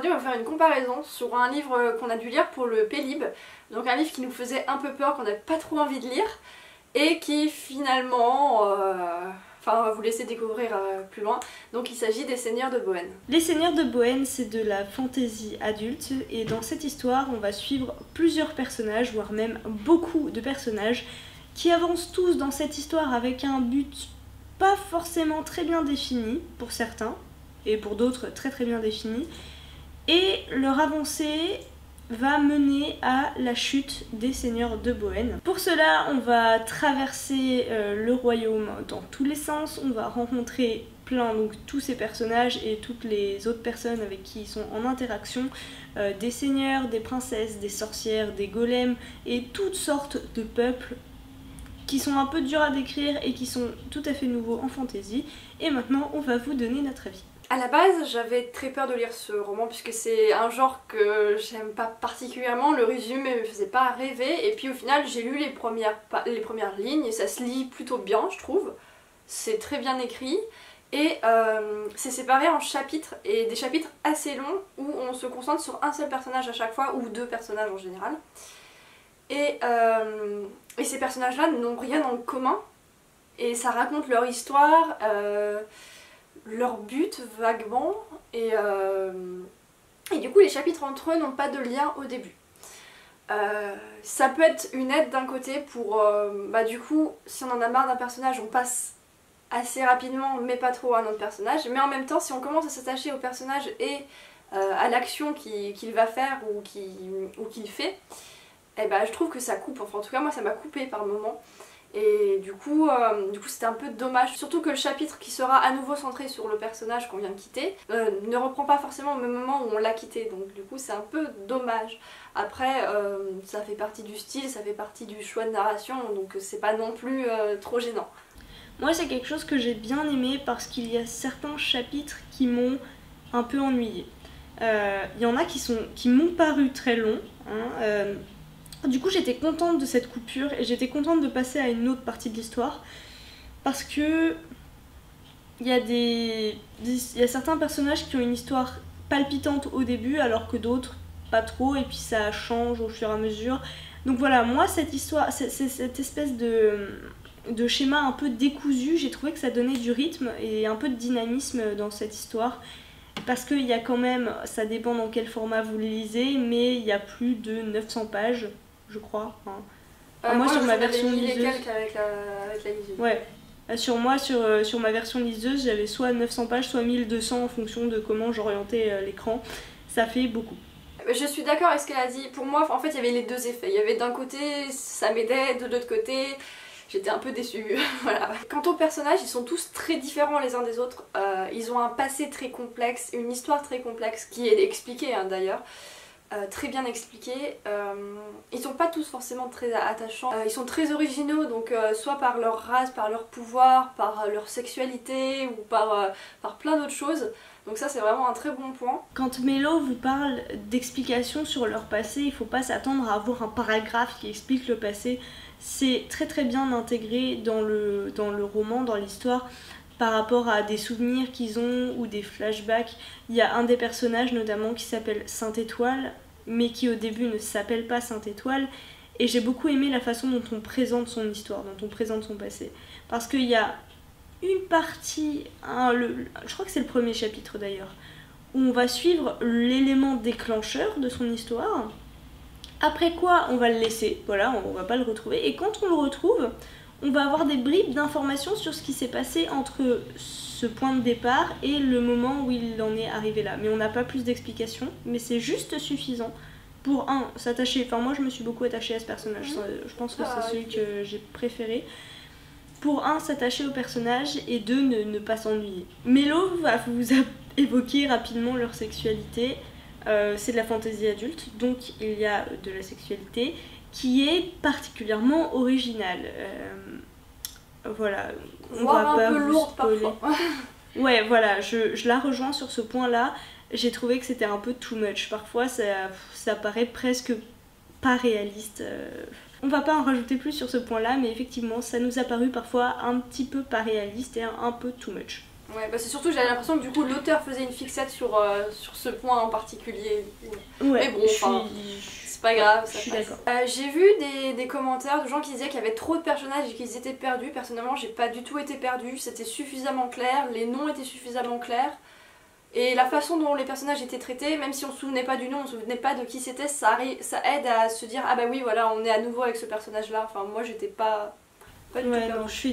aujourd'hui on va faire une comparaison sur un livre qu'on a dû lire pour le Pélib, donc un livre qui nous faisait un peu peur, qu'on n'avait pas trop envie de lire, et qui finalement... Enfin, on va vous laisser découvrir plus loin. Donc il s'agit des Seigneurs de Bohême. Les Seigneurs de Bohême, c'est de la fantaisie adulte, et dans cette histoire, on va suivre plusieurs personnages, voire même beaucoup de personnages, qui avancent tous dans cette histoire avec un but pas forcément très bien défini, pour certains, et pour d'autres très très bien défini, et leur avancée va mener à la chute des Seigneurs de Bohême. Pour cela, on va traverser le royaume dans tous les sens, on va rencontrer donc tous ces personnages et toutes les autres personnes avec qui ils sont en interaction, des seigneurs, des princesses, des sorcières, des golems et toutes sortes de peuples qui sont un peu durs à décrire et qui sont tout à fait nouveaux en fantasy. Et maintenant, on va vous donner notre avis. À la base, j'avais très peur de lire ce roman puisque c'est un genre que j'aime pas particulièrement, le résumé me faisait pas rêver, et puis au final j'ai lu les premières lignes et ça se lit plutôt bien je trouve, c'est très bien écrit et c'est séparé en chapitres, et des chapitres assez longs où on se concentre sur un seul personnage à chaque fois, ou deux personnages en général, et ces personnages là n'ont rien en commun et ça raconte leur histoire, leur but vaguement, et du coup les chapitres entre eux n'ont pas de lien au début. Ça peut être une aide d'un côté pour du coup si on en a marre d'un personnage on passe assez rapidement mais pas trop à un autre personnage, mais en même temps si on commence à s'attacher au personnage et à l'action qu'il va faire ou qu'il fait, et je trouve que ça coupe, enfin en tout cas moi ça m'a coupé par moments. Et du coup c'était un peu dommage, surtout que le chapitre qui sera à nouveau centré sur le personnage qu'on vient de quitter ne reprend pas forcément au même moment où on l'a quitté, donc du coup c'est un peu dommage. Après ça fait partie du style, ça fait partie du choix de narration, donc c'est pas non plus trop gênant. Moi c'est quelque chose que j'ai bien aimé parce qu'il y a certains chapitres qui m'ont un peu ennuyée. Il y en a qui m'ont paru très longs, hein, du coup j'étais contente de cette coupure et j'étais contente de passer à une autre partie de l'histoire parce que il y a certains personnages qui ont une histoire palpitante au début alors que d'autres pas trop, et puis ça change au fur et à mesure. Donc voilà, moi cette histoire, cette espèce de schéma un peu décousu, j'ai trouvé que ça donnait du rythme et un peu de dynamisme dans cette histoire. Parce qu'il y a quand même, ça dépend dans quel format vous le lisez, mais il y a plus de 900 pages, je crois. Hein. Moi sur ma version liseuse. Avec la liseuse. Ouais. Sur ma version liseuse, j'avais soit 900 pages, soit 1200 en fonction de comment j'orientais l'écran. Ça fait beaucoup. Je suis d'accord avec ce qu'elle a dit. Pour moi, en fait, il y avait les deux effets. Il y avait d'un côté, ça m'aidait, de l'autre côté, j'étais un peu déçue. Voilà. Quant aux personnages, ils sont tous très différents les uns des autres. Ils ont un passé très complexe, une histoire très complexe, qui est expliquée hein, d'ailleurs. Très bien expliquée. Ils sont pas tous forcément très attachants. Ils sont très originaux, donc soit par leur race, par leur pouvoir, par leur sexualité ou par plein d'autres choses. Donc ça c'est vraiment un très bon point. Quand Mélo vous parle d'explications sur leur passé, il faut pas s'attendre à avoir un paragraphe qui explique le passé. C'est très très bien intégré dans le roman, dans l'histoire, par rapport à des souvenirs qu'ils ont ou des flashbacks. Il y a un des personnages notamment qui s'appelle Sainte-Étoile, mais qui au début ne s'appelle pas Sainte-Étoile, et j'ai beaucoup aimé la façon dont on présente son histoire, dont on présente son passé. Parce qu'il y a une partie, je crois que c'est le premier chapitre d'ailleurs, où on va suivre l'élément déclencheur de son histoire, après quoi on va le laisser, voilà, on va pas le retrouver, et quand on le retrouve, on va avoir des bribes d'informations sur ce qui s'est passé entre ce point de départ et le moment où il en est arrivé là. Mais on n'a pas plus d'explications, mais c'est juste suffisant pour s'attacher. Enfin moi je me suis beaucoup attachée à ce personnage, je pense que c'est celui que j'ai préféré. Pour s'attacher au personnage, et deux, ne pas s'ennuyer. Mélo va vous évoquer rapidement leur sexualité. C'est de la fantaisie adulte, donc il y a de la sexualité qui est particulièrement originale. Voilà. On va un peu lourde parfois. Ouais, voilà, je la rejoins sur ce point-là. J'ai trouvé que c'était un peu too much. Parfois, ça paraît presque pas réaliste. On va pas en rajouter plus sur ce point-là, mais effectivement, ça nous a paru parfois un petit peu pas réaliste et un peu too much. Ouais, bah c'est surtout que j'avais l'impression que du coup l'auteur faisait une fixette sur ce point en particulier. Ouais, mais bon, enfin, c'est pas grave, ça je suis passe. d'accord. J'ai vu des commentaires de gens qui disaient qu'il y avait trop de personnages et qu'ils étaient perdus. Personnellement, j'ai pas du tout été perdue, c'était suffisamment clair, les noms étaient suffisamment clairs. Et la façon dont les personnages étaient traités, même si on se souvenait pas du nom, on se souvenait pas de qui c'était, ça aide à se dire ah bah oui voilà on est à nouveau avec ce personnage là. Enfin moi j'étais pas du tout Ouais, perdue. non, je suis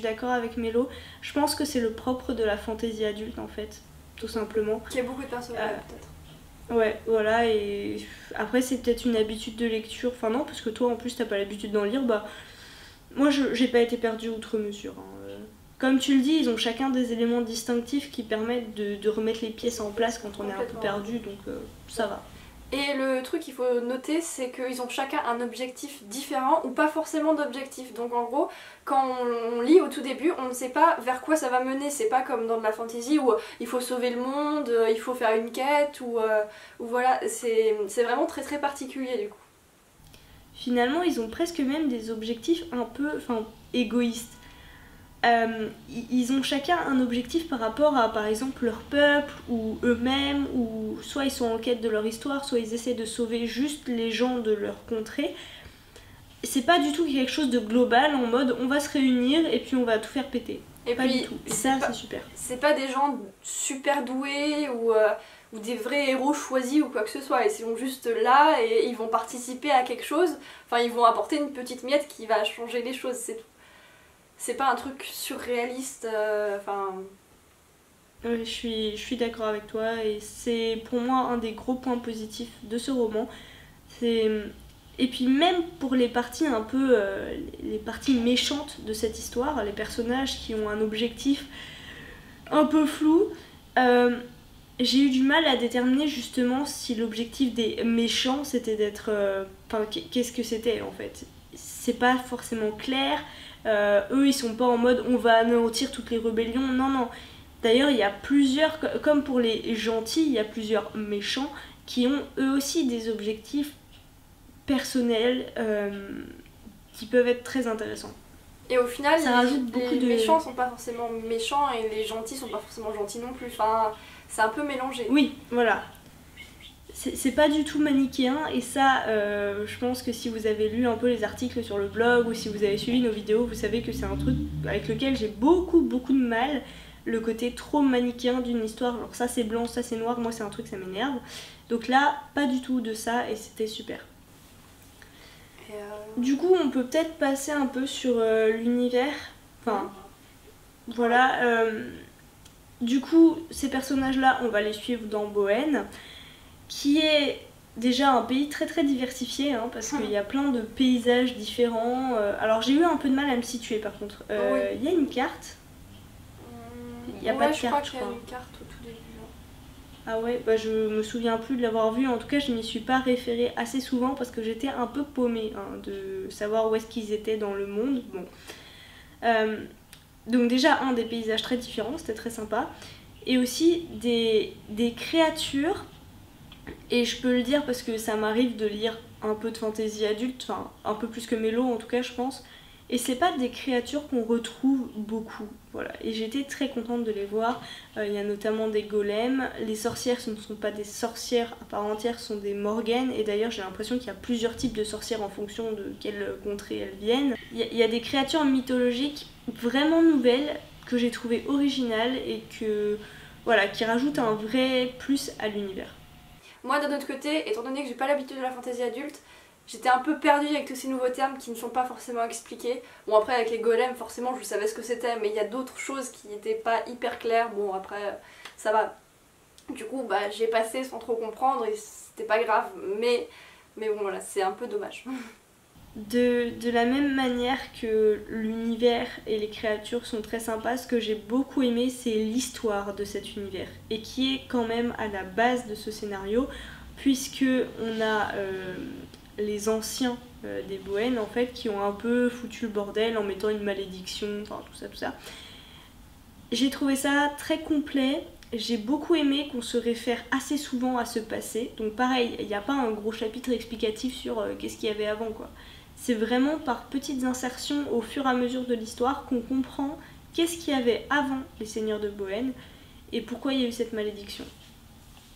d'accord avec Mélo. Je pense que c'est le propre de la fantaisie adulte en fait, tout simplement. Qu'il y a beaucoup de personnages peut-être. Ouais, voilà, et après c'est peut-être une habitude de lecture, enfin non, parce que toi en plus t'as pas l'habitude d'en lire, bah moi j'ai pas été perdue outre mesure. Hein. Comme tu le dis, ils ont chacun des éléments distinctifs qui permettent de remettre les pièces en place quand on est un peu perdu, donc ça va. Et le truc qu'il faut noter, c'est qu'ils ont chacun un objectif différent ou pas forcément d'objectif. Donc en gros, quand on lit au tout début, on ne sait pas vers quoi ça va mener. C'est pas comme dans de la fantasy où il faut sauver le monde, il faut faire une quête, ou voilà, c'est vraiment très très particulier du coup. Finalement, ils ont presque même des objectifs un peu égoïstes. Ils ont chacun un objectif par rapport à par exemple leur peuple ou eux-mêmes, ou soit ils sont en quête de leur histoire, soit ils essaient de sauver juste les gens de leur contrée. C'est pas du tout quelque chose de global en mode on va se réunir et puis on va tout faire péter. Et pas puis, du tout. Et ça c'est super. C'est pas des gens super doués ou des vrais héros choisis ou quoi que ce soit. Ils sont juste là et ils vont participer à quelque chose. Enfin, ils vont apporter une petite miette qui va changer les choses, c'est tout. C'est pas un truc surréaliste, enfin... Je suis d'accord avec toi et c'est pour moi un des gros points positifs de ce roman. Et puis même pour les parties un peu... les parties méchantes de cette histoire, les personnages qui ont un objectif un peu flou, j'ai eu du mal à déterminer justement si l'objectif des méchants c'était d'être... qu'est-ce que c'était en fait. C'est pas forcément clair. Eux ils sont pas en mode on va anéantir toutes les rébellions, non. D'ailleurs il y a plusieurs, comme pour les gentils, il y a plusieurs méchants qui ont eux aussi des objectifs personnels qui peuvent être très intéressants. Et au final, ça rajoute beaucoup les méchants sont pas forcément méchants et les gentils sont pas forcément gentils non plus, enfin c'est un peu mélangé. Oui, voilà. C'est pas du tout manichéen et ça, je pense que si vous avez lu un peu les articles sur le blog ou si vous avez suivi nos vidéos, vous savez que c'est un truc avec lequel j'ai beaucoup de mal, le côté trop manichéen d'une histoire, genre ça c'est blanc, ça c'est noir, moi c'est un truc ça m'énerve. Donc là, pas du tout de ça et c'était super. Du coup, on peut peut-être passer un peu sur l'univers, enfin voilà. Du coup, ces personnages-là, on va les suivre dans Bohème, qui est déjà un pays très très diversifié, hein, parce qu'il y a plein de paysages différents. Alors j'ai eu un peu de mal à me situer par contre. Oui. Il y a une carte. Il n'y a pas de carte, je crois. Il y a une carte au tout début. Ah ouais, bah je me souviens plus de l'avoir vue. En tout cas, je m'y suis pas référée assez souvent parce que j'étais un peu paumée de savoir où est-ce qu'ils étaient dans le monde. Bon. Donc déjà, des paysages très différents, c'était très sympa. Et aussi des créatures. Et je peux le dire parce que ça m'arrive de lire un peu de fantaisie adulte, enfin un peu plus que Mélo en tout cas je pense. Et c'est pas des créatures qu'on retrouve beaucoup, voilà. Et j'étais très contente de les voir. Il y a notamment des golems. Les sorcières, ce ne sont pas des sorcières à part entière, ce sont des morganes. Et d'ailleurs j'ai l'impression qu'il y a plusieurs types de sorcières en fonction de quelle contrée elles viennent. Il y a des créatures mythologiques vraiment nouvelles que j'ai trouvées originales et qui rajoutent un vrai plus à l'univers. Moi d'un autre côté, étant donné que j'ai pas l'habitude de la fantaisie adulte, j'étais un peu perdue avec tous ces nouveaux termes qui ne sont pas forcément expliqués. Bon après avec les golems forcément je savais ce que c'était, mais il y a d'autres choses qui n'étaient pas hyper claires. Bon après ça va. Du coup bah j'ai passé sans trop comprendre et c'était pas grave, mais bon voilà, c'est un peu dommage. De la même manière que l'univers et les créatures sont très sympas, ce que j'ai beaucoup aimé c'est l'histoire de cet univers et qui est quand même à la base de ce scénario, puisque on a les anciens des Bohème en fait qui ont un peu foutu le bordel en mettant une malédiction, enfin tout ça. J'ai trouvé ça très complet. J'ai beaucoup aimé qu'on se réfère assez souvent à ce passé, donc pareil, il n'y a pas un gros chapitre explicatif sur qu'est-ce qu'il y avait avant quoi. C'est vraiment par petites insertions au fur et à mesure de l'histoire qu'on comprend qu'est-ce qu'il y avait avant les seigneurs de Bohême et pourquoi il y a eu cette malédiction.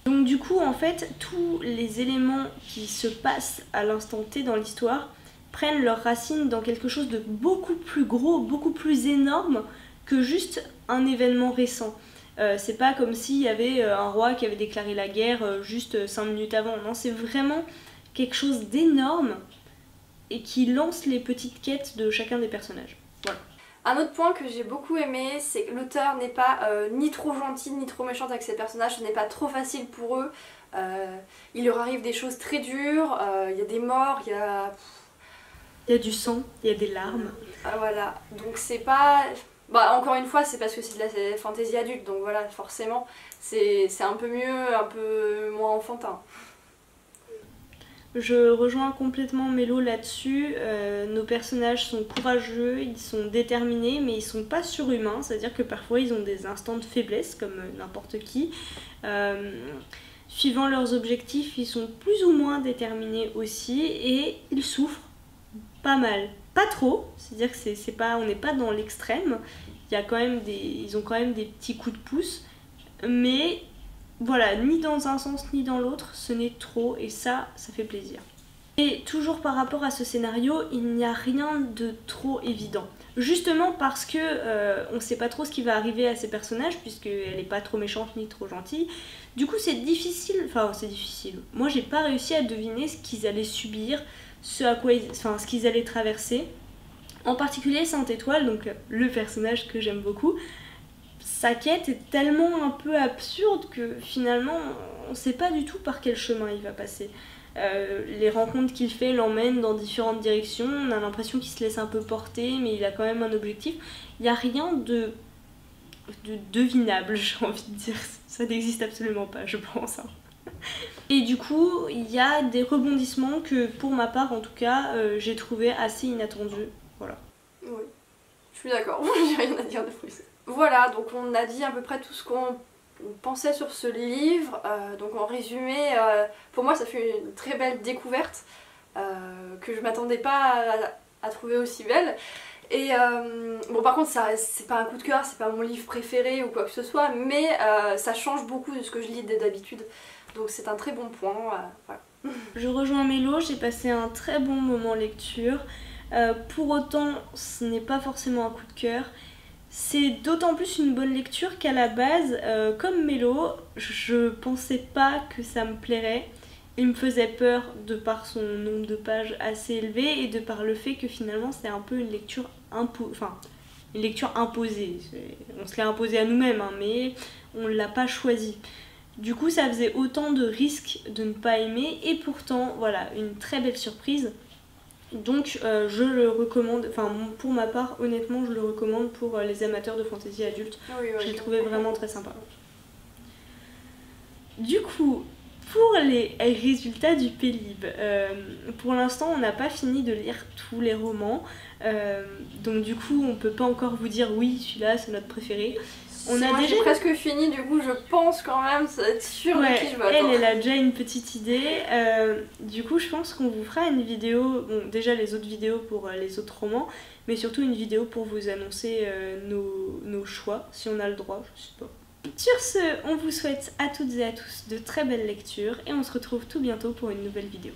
Donc du coup, en fait, tous les éléments qui se passent à l'instant T dans l'histoire prennent leurs racines dans quelque chose de beaucoup plus gros, beaucoup plus énorme que juste un événement récent. C'est pas comme s'il y avait un roi qui avait déclaré la guerre juste 5 minutes avant. Non, c'est vraiment quelque chose d'énorme et qui lance les petites quêtes de chacun des personnages. Voilà. Un autre point que j'ai beaucoup aimé, c'est que l'auteur n'est pas ni trop gentil ni trop méchante avec ses personnages, ce n'est pas trop facile pour eux. Il leur arrive des choses très dures, il y a des morts, il y a... Il y a du sang, il y a des larmes. Voilà, donc c'est pas... Bah, encore une fois, c'est parce que c'est de la fantaisie adulte, donc voilà, forcément, c'est un peu mieux, un peu moins enfantin. Je rejoins complètement Mélo là-dessus. Nos personnages sont courageux, ils sont déterminés, mais ils sont pas surhumains, c'est-à-dire que parfois ils ont des instants de faiblesse, comme n'importe qui. Suivant leurs objectifs, ils sont plus ou moins déterminés aussi, et ils souffrent pas mal. Pas trop, c'est-à-dire que c'est pas, on n'est pas dans l'extrême, il y a quand même ils ont quand même des petits coups de pouce, mais voilà, ni dans un sens ni dans l'autre, ce n'est trop, et ça fait plaisir. Et toujours par rapport à ce scénario, il n'y a rien de trop évident. Justement parce que on sait pas trop ce qui va arriver à ces personnages, puisqu'elle est pas trop méchante ni trop gentille. Du coup c'est difficile, moi j'ai pas réussi à deviner ce qu'ils allaient subir, ce qu'ils allaient traverser. En particulier Sainte-Étoile, donc le personnage que j'aime beaucoup, sa quête est tellement un peu absurde que finalement on sait pas du tout par quel chemin il va passer. Les rencontres qu'il fait l'emmènent dans différentes directions, on a l'impression qu'il se laisse un peu porter, mais il a quand même un objectif. Il n'y a rien de devinable, j'ai envie de dire, ça n'existe absolument pas, je pense. Et du coup, il y a des rebondissements que, pour ma part en tout cas, j'ai trouvé assez inattendus. Voilà. Oui, je suis d'accord, j'ai rien à dire de plus. Voilà, donc on a dit à peu près tout ce qu'on pensait sur ce livre. Donc en résumé, pour moi ça fait une très belle découverte que je m'attendais pas à trouver aussi belle. Et bon, par contre c'est pas un coup de cœur, c'est pas mon livre préféré ou quoi que ce soit, mais ça change beaucoup de ce que je lis d'habitude. Donc c'est un très bon point. Voilà. Je rejoins Mélo, j'ai passé un très bon moment lecture. Pour autant, ce n'est pas forcément un coup de cœur. C'est d'autant plus une bonne lecture qu'à la base, comme Mélo, je pensais pas que ça me plairait. Il me faisait peur de par son nombre de pages assez élevé et de par le fait que finalement c'est un peu une lecture imposée. On se l'est imposée à nous-mêmes, hein, mais on ne l'a pas choisi. Du coup, ça faisait autant de risques de ne pas aimer et pourtant, voilà, une très belle surprise. Donc je le recommande, enfin pour ma part honnêtement je le recommande pour les amateurs de fantasy adulte. Oui, je l'ai trouvé vraiment très sympa. Du coup, pour les résultats du Pélib, pour l'instant on n'a pas fini de lire tous les romans, donc du coup on peut pas encore vous dire oui celui-là c'est notre préféré. Moi j'ai presque fini, du coup je pense quand même, ça va être sûr de qui je veux attendre. Elle a déjà une petite idée, du coup je pense qu'on vous fera une vidéo, bon déjà les autres vidéos pour les autres romans, mais surtout une vidéo pour vous annoncer nos choix, si on a le droit, je sais pas. Sur ce, on vous souhaite à toutes et à tous de très belles lectures et on se retrouve tout bientôt pour une nouvelle vidéo.